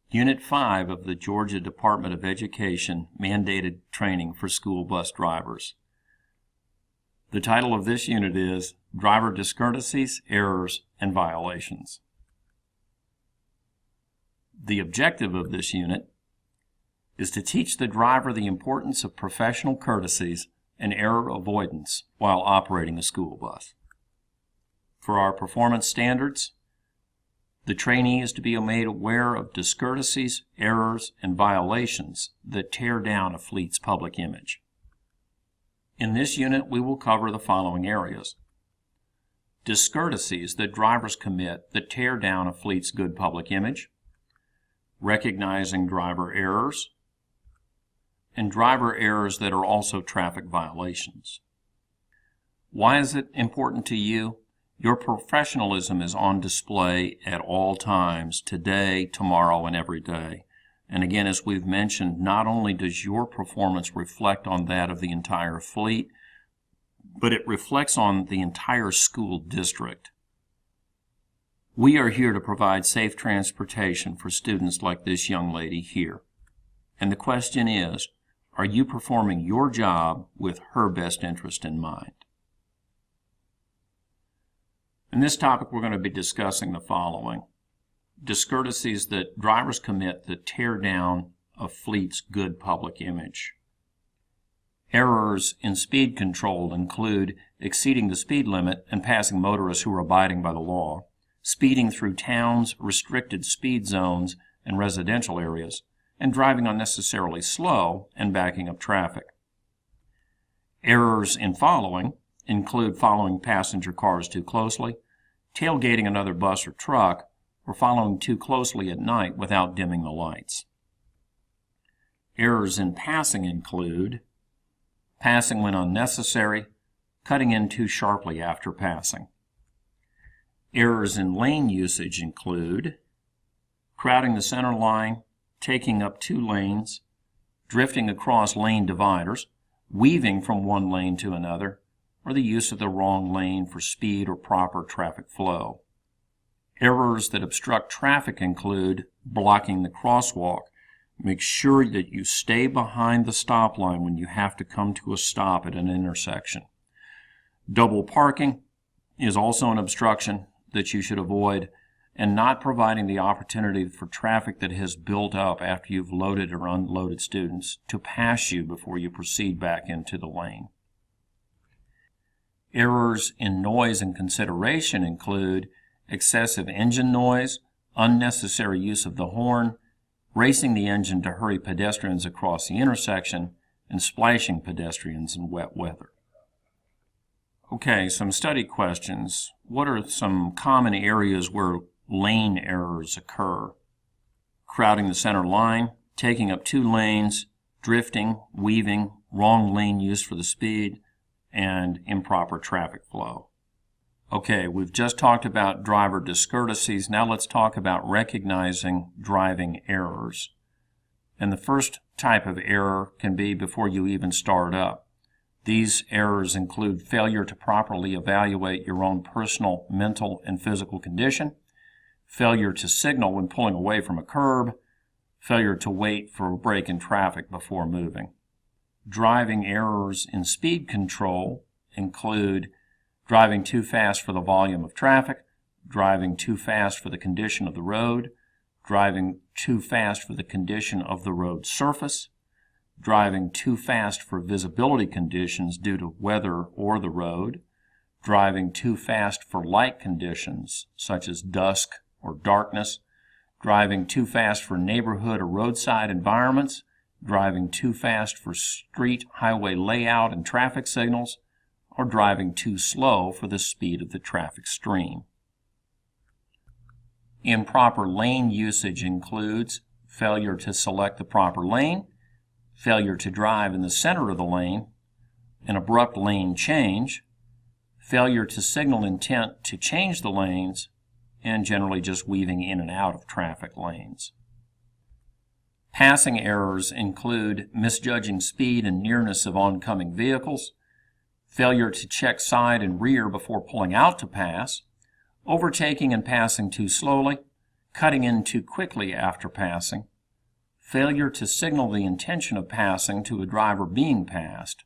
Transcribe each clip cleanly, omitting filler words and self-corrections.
Unit 5 of the Georgia Department of Education mandated training for school bus drivers. The title of this unit is Driver Discourtesies, Errors, and Violations. The objective of this unit is to teach the driver the importance of professional courtesies and error avoidance while operating a school bus. For our performance standards, the trainee is to be made aware of discourtesies, errors, and violations that tear down a fleet's public image. In this unit, we will cover the following areas: discourtesies that drivers commit that tear down a fleet's good public image, recognizing driver errors, and driver errors that are also traffic violations. Why is it important to you? Your professionalism is on display at all times, today, tomorrow, and every day. And again, as we've mentioned, not only does your performance reflect on that of the entire fleet, but it reflects on the entire school district. We are here to provide safe transportation for students like this young lady here. And the question is, are you performing your job with her best interest in mind? In this topic, we're going to be discussing the following: discourtesies that drivers commit that tear down a fleet's good public image. Errors in speed control include exceeding the speed limit and passing motorists who are abiding by the law, speeding through towns, restricted speed zones, and residential areas, and driving unnecessarily slow and backing up traffic. Errors in following include following passenger cars too closely, tailgating another bus or truck, or following too closely at night without dimming the lights. Errors in passing include passing when unnecessary, cutting in too sharply after passing. Errors in lane usage include crowding the center line, taking up two lanes, drifting across lane dividers, weaving from one lane to another, or the use of the wrong lane for speed or proper traffic flow. Errors that obstruct traffic include blocking the crosswalk. Make sure that you stay behind the stop line when you have to come to a stop at an intersection. Double parking is also an obstruction that you should avoid, and not providing the opportunity for traffic that has built up after you've loaded or unloaded students to pass you before you proceed back into the lane. Errors in noise and consideration include excessive engine noise, unnecessary use of the horn, racing the engine to hurry pedestrians across the intersection, and splashing pedestrians in wet weather. Okay, some study questions. What are some common areas where lane errors occur? Crowding the center line, taking up two lanes, drifting, weaving, wrong lane use for the speed, and improper traffic flow. Okay, we've just talked about driver discourtesies. Now let's talk about recognizing driving errors. And the first type of error can be before you even start up. These errors include failure to properly evaluate your own personal, mental, and physical condition, failure to signal when pulling away from a curb, failure to wait for a break in traffic before moving. Driving errors in speed control include driving too fast for the volume of traffic, driving too fast for the condition of the road, driving too fast for the condition of the road surface, driving too fast for visibility conditions due to weather or the road, driving too fast for light conditions such as dusk or darkness, driving too fast for neighborhood or roadside environments, driving too fast for street, highway layout and traffic signals, or driving too slow for the speed of the traffic stream. Improper lane usage includes failure to select the proper lane, failure to drive in the center of the lane, an abrupt lane change, failure to signal intent to change the lanes, and generally just weaving in and out of traffic lanes. Passing errors include misjudging speed and nearness of oncoming vehicles, failure to check side and rear before pulling out to pass, overtaking and passing too slowly, cutting in too quickly after passing, failure to signal the intention of passing to a driver being passed,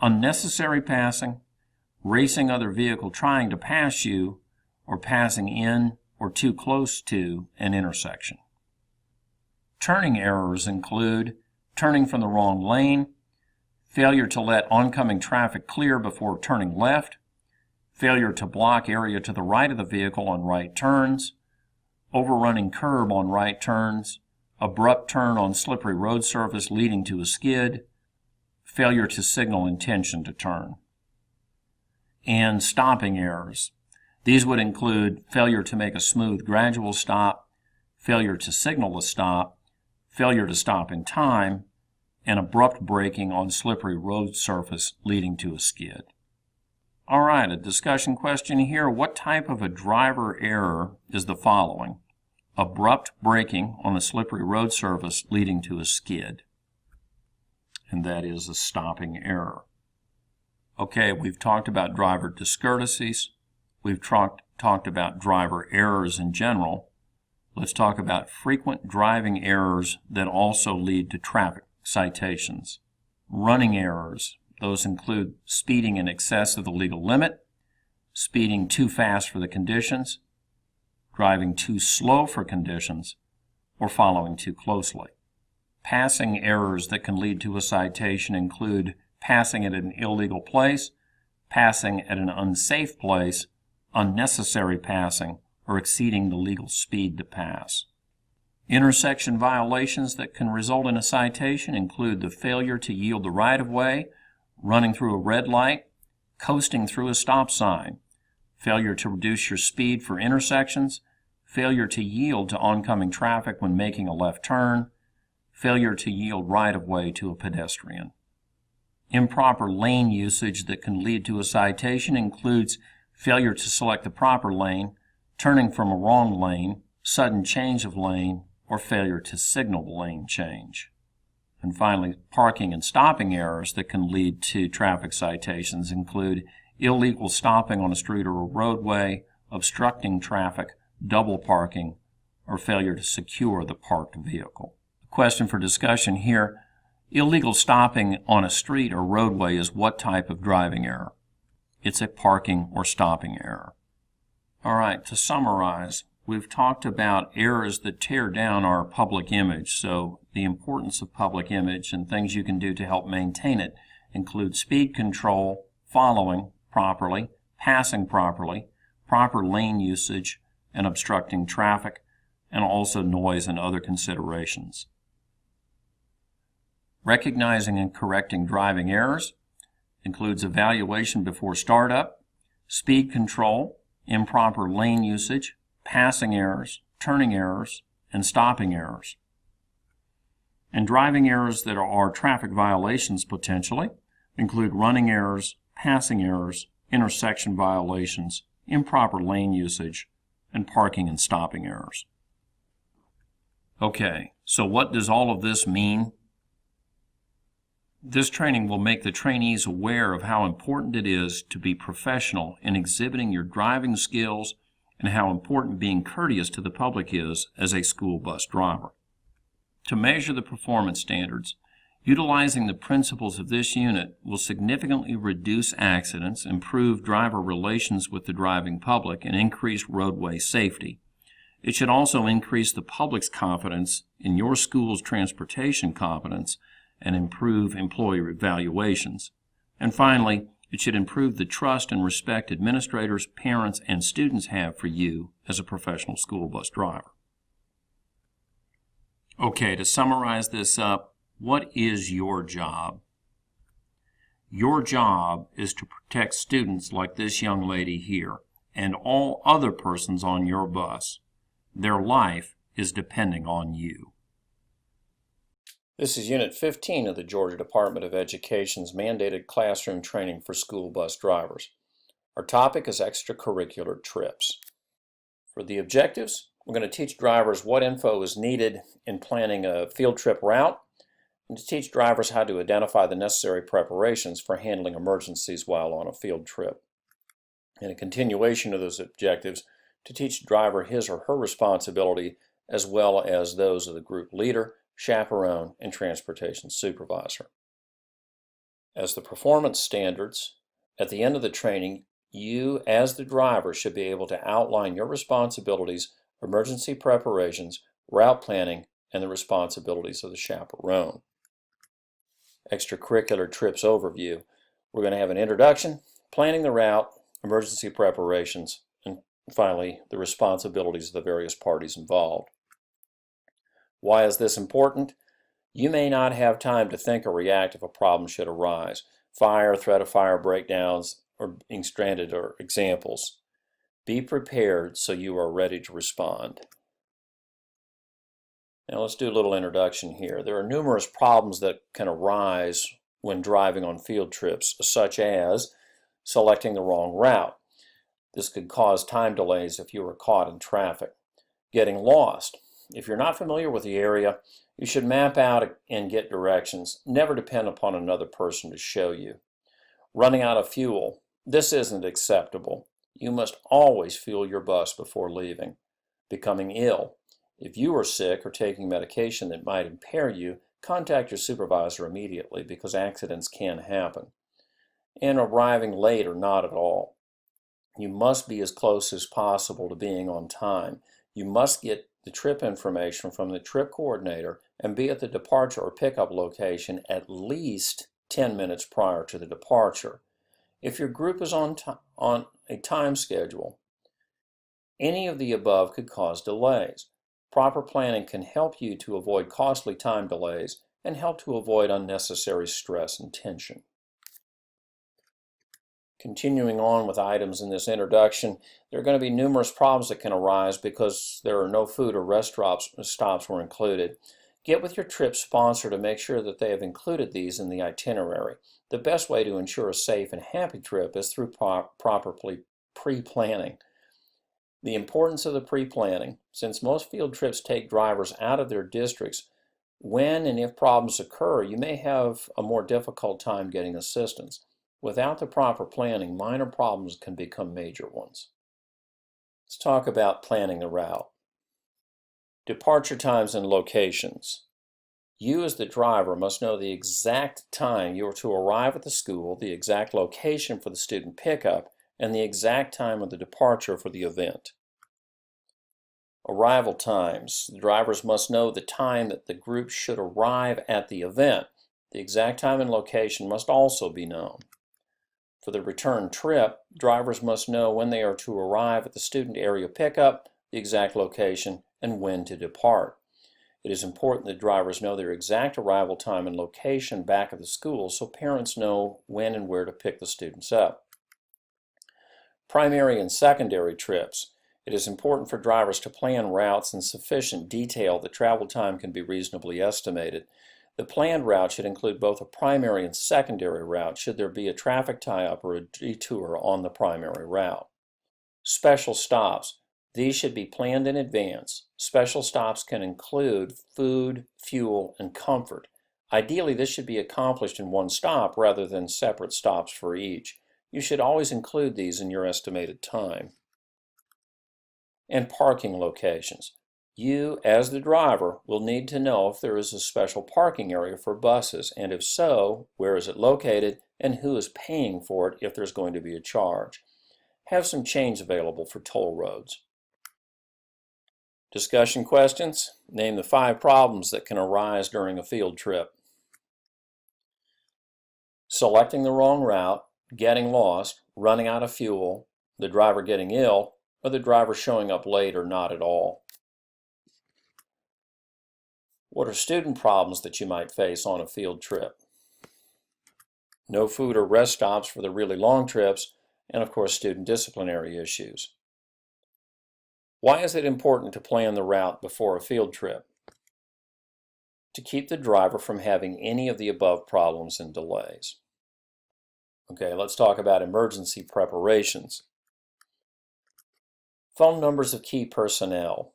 unnecessary passing, racing other vehicle trying to pass you, or passing in or too close to an intersection. Turning errors include turning from the wrong lane, failure to let oncoming traffic clear before turning left, failure to block area to the right of the vehicle on right turns, overrunning curb on right turns, abrupt turn on slippery road surface leading to a skid, failure to signal intention to turn. And stopping errors. These would include failure to make a smooth gradual stop, failure to signal a stop, failure to stop in time, and abrupt braking on slippery road surface leading to a skid. All right, a discussion question here. What type of a driver error is the following? Abrupt braking on a slippery road surface leading to a skid. And that is a stopping error. Okay, we've talked about driver discourtesies. We've talked about driver errors in general. Let's talk about frequent driving errors that also lead to traffic citations. Running errors. Those include speeding in excess of the legal limit, speeding too fast for the conditions, driving too slow for conditions, or following too closely. Passing errors that can lead to a citation include passing at an illegal place, passing at an unsafe place, unnecessary passing, or exceeding the legal speed to pass. Intersection violations that can result in a citation include the failure to yield the right-of-way, running through a red light, coasting through a stop sign, failure to reduce your speed for intersections, failure to yield to oncoming traffic when making a left turn, failure to yield right-of-way to a pedestrian. Improper lane usage that can lead to a citation includes failure to select the proper lane, turning from a wrong lane, sudden change of lane, or failure to signal the lane change. And finally, parking and stopping errors that can lead to traffic citations include illegal stopping on a street or a roadway, obstructing traffic, double parking, or failure to secure the parked vehicle. The question for discussion here, illegal stopping on a street or roadway is what type of driving error? It's a parking or stopping error. All right, to summarize, we've talked about errors that tear down our public image. So the importance of public image and things you can do to help maintain it include speed control, following properly, passing properly, proper lane usage, and obstructing traffic, and also noise and other considerations. Recognizing and correcting driving errors includes evaluation before startup, speed control, improper lane usage, passing errors, turning errors, and stopping errors. And driving errors that are traffic violations potentially include running errors, passing errors, intersection violations, improper lane usage, and parking and stopping errors. Okay, so what does all of this mean? This training will make the trainees aware of how important it is to be professional in exhibiting your driving skills and how important being courteous to the public is as a school bus driver. To measure the performance standards, utilizing the principles of this unit will significantly reduce accidents, improve driver relations with the driving public, and increase roadway safety. It should also increase the public's confidence in your school's transportation competence and improve employee evaluations. And finally, it should improve the trust and respect administrators, parents, and students have for you as a professional school bus driver. Okay, to summarize this up, what is your job? Your job is to protect students like this young lady here and all other persons on your bus. Their life is depending on you. This is Unit 15 of the Georgia Department of Education's mandated classroom training for school bus drivers. Our topic is extracurricular trips. For the objectives, we're going to teach drivers what info is needed in planning a field trip route, and to teach drivers how to identify the necessary preparations for handling emergencies while on a field trip. In a continuation of those objectives, to teach the driver his or her responsibility as well as those of the group leader, chaperone, and transportation supervisor. As the performance standards, at the end of the training, you as the driver should be able to outline your responsibilities, emergency preparations, route planning, and the responsibilities of the chaperone. Extracurricular trips overview. We're going to have an introduction, planning the route, emergency preparations, and finally the responsibilities of the various parties involved. Why is this important? You may not have time to think or react if a problem should arise. Fire, threat of fire, breakdowns, or being stranded are examples. Be prepared so you are ready to respond. Now let's do a little introduction here. There are numerous problems that can arise when driving on field trips, such as selecting the wrong route. This could cause time delays if you are caught in traffic. Getting lost. If you're not familiar with the area, you should map out and get directions. Never depend upon another person to show you. Running out of fuel. This isn't acceptable. You must always fuel your bus before leaving. Becoming ill. If you are sick or taking medication that might impair you, contact your supervisor immediately because accidents can happen. And arriving late or not at all. You must be as close as possible to being on time. You must get the trip information from the trip coordinator and be at the departure or pickup location at least 10 minutes prior to the departure. If your group is on a time schedule, any of the above could cause delays. Proper planning can help you to avoid costly time delays and help to avoid unnecessary stress and tension. Continuing on with items in this introduction, there are going to be numerous problems that can arise because there are no food or rest stops were included. Get with your trip sponsor to make sure that they have included these in the itinerary. The best way to ensure a safe and happy trip is through proper pre-planning. The importance of the pre-planning. Since most field trips take drivers out of their districts, when and if problems occur, you may have a more difficult time getting assistance. Without the proper planning, minor problems can become major ones. Let's talk about planning the route. Departure times and locations. You as the driver must know the exact time you are to arrive at the school, the exact location for the student pickup, and the exact time of the departure for the event. Arrival times. The drivers must know the time that the group should arrive at the event. The exact time and location must also be known. For the return trip, drivers must know when they are to arrive at the student area pickup, the exact location, and when to depart. It is important that drivers know their exact arrival time and location back at the school so parents know when and where to pick the students up. Primary and secondary trips. It is important for drivers to plan routes in sufficient detail that travel time can be reasonably estimated. The planned route should include both a primary and secondary route should there be a traffic tie-up or a detour on the primary route. Special stops. These should be planned in advance. Special stops can include food, fuel, and comfort. Ideally, this should be accomplished in one stop rather than separate stops for each. You should always include these in your estimated time. And parking locations. You, as the driver, will need to know if there is a special parking area for buses, and if so, where is it located, and who is paying for it if there's going to be a charge. Have some change available for toll roads. Discussion questions? Name the 5 problems that can arise during a field trip. Selecting the wrong route, getting lost, running out of fuel, the driver getting ill, or the driver showing up late or not at all. What are student problems that you might face on a field trip? No food or rest stops for the really long trips, and of course student disciplinary issues. Why is it important to plan the route before a field trip? To keep the driver from having any of the above problems and delays. Okay, let's talk about emergency preparations. Phone numbers of key personnel.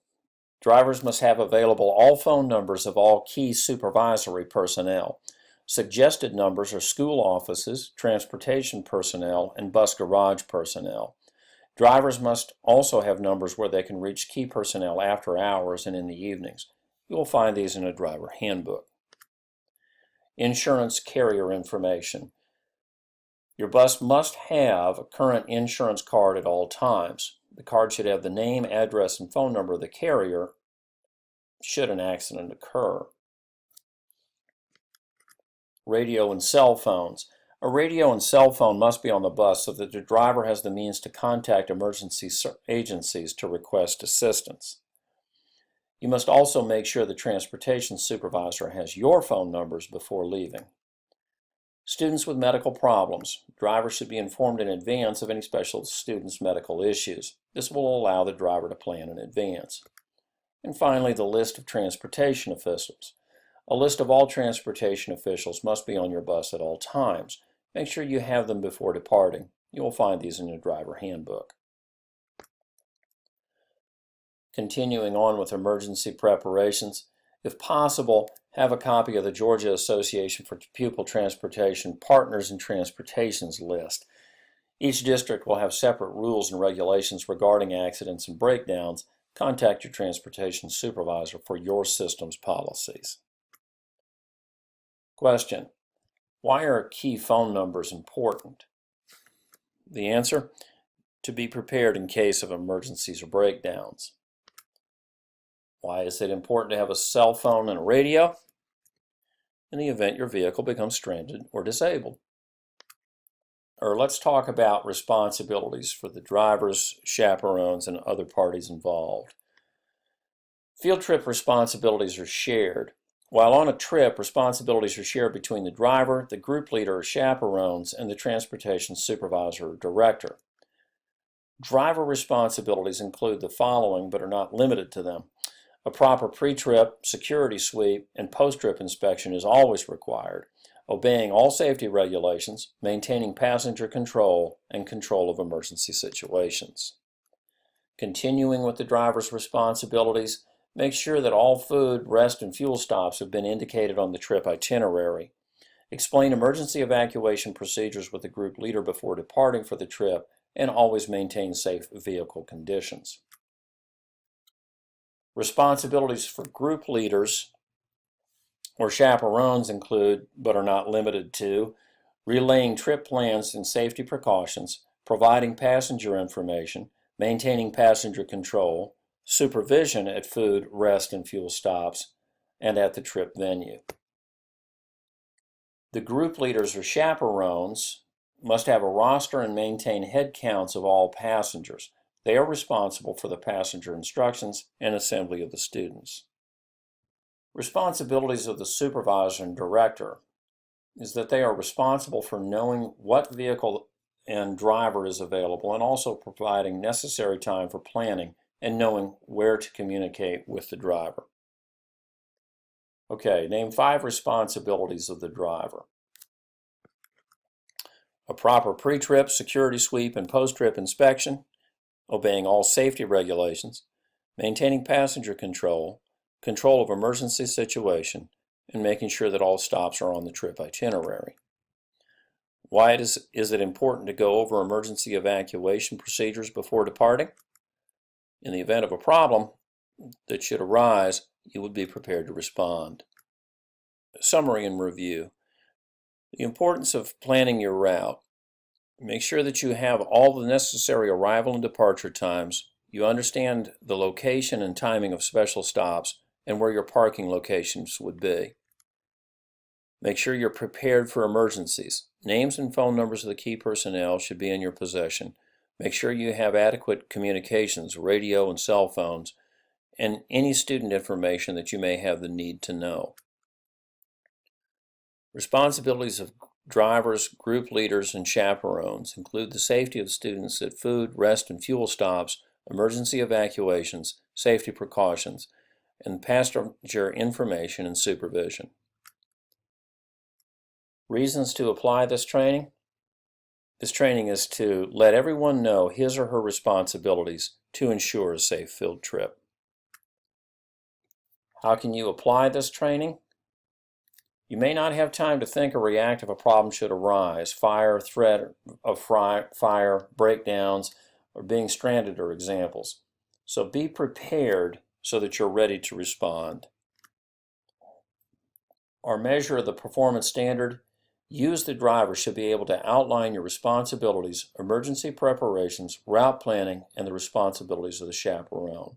Drivers must have available all phone numbers of all key supervisory personnel. Suggested numbers are school offices, transportation personnel, and bus garage personnel. Drivers must also have numbers where they can reach key personnel after hours and in the evenings. You will find these in a driver handbook. Insurance carrier information. Your bus must have a current insurance card at all times. The card should have the name, address, and phone number of the carrier should an accident occur. Radio and cell phones. A radio and cell phone must be on the bus so that the driver has the means to contact emergency agencies to request assistance. You must also make sure the transportation supervisor has your phone numbers before leaving. Students with medical problems. Drivers should be informed in advance of any special student's medical issues. This will allow the driver to plan in advance. And finally, the list of transportation officials. A list of all transportation officials must be on your bus at all times. Make sure you have them before departing. You will find these in your driver handbook. Continuing on with emergency preparations, if possible, have a copy of the Georgia Association for Pupil Transportation Partners in Transportation's list. Each district will have separate rules and regulations regarding accidents and breakdowns. Contact your transportation supervisor for your system's policies. Question: why are key phone numbers important? The answer: to be prepared in case of emergencies or breakdowns. Why is it important to have a cell phone and a radio? In the event your vehicle becomes stranded or disabled. Or let's talk about responsibilities for the drivers, chaperones, and other parties involved. Field trip responsibilities are shared. While on a trip, responsibilities are shared between the driver, the group leader or chaperones, and the transportation supervisor or director. Driver responsibilities include the following, but are not limited to them. A proper pre-trip, security sweep, and post-trip inspection is always required. Obeying all safety regulations, maintaining passenger control, and control of emergency situations. Continuing with the driver's responsibilities, make sure that all food, rest, and fuel stops have been indicated on the trip itinerary. Explain emergency evacuation procedures with the group leader before departing for the trip, and always maintain safe vehicle conditions. Responsibilities for group leaders or chaperones include, but are not limited to, relaying trip plans and safety precautions, providing passenger information, maintaining passenger control, supervision at food, rest, and fuel stops, and at the trip venue. The group leaders or chaperones must have a roster and maintain head counts of all passengers. They are responsible for the passenger instructions and assembly of the students. Responsibilities of the supervisor and director is that they are responsible for knowing what vehicle and driver is available and also providing necessary time for planning and knowing where to communicate with the driver. Okay, name 5 responsibilities of the driver. A proper pre-trip, security sweep, and post-trip inspection, obeying all safety regulations, maintaining passenger control, control of emergency situation, and making sure that all stops are on the trip itinerary. Why is it important to go over emergency evacuation procedures before departing? In the event of a problem that should arise, you would be prepared to respond. Summary and review. The importance of planning your route. Make sure that you have all the necessary arrival and departure times. You understand the location and timing of special stops and where your parking locations would be. Make sure you're prepared for emergencies. Names and phone numbers of the key personnel should be in your possession. Make sure you have adequate communications, radio and cell phones, and any student information that you may have the need to know. Responsibilities of drivers, group leaders, and chaperones include the safety of students at food, rest, and fuel stops, emergency evacuations, safety precautions, and passenger information and supervision. Reasons to apply this training? This training is to let everyone know his or her responsibilities to ensure a safe field trip. How can you apply this training? You may not have time to think or react if a problem should arise, fire, threat of fire, breakdowns, or being stranded are examples. So be prepared so that you're ready to respond. Our measure of the performance standard: you as the driver should be able to outline your responsibilities, emergency preparations, route planning, and the responsibilities of the chaperone.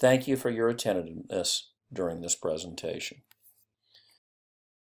Thank you for your attentiveness during this presentation.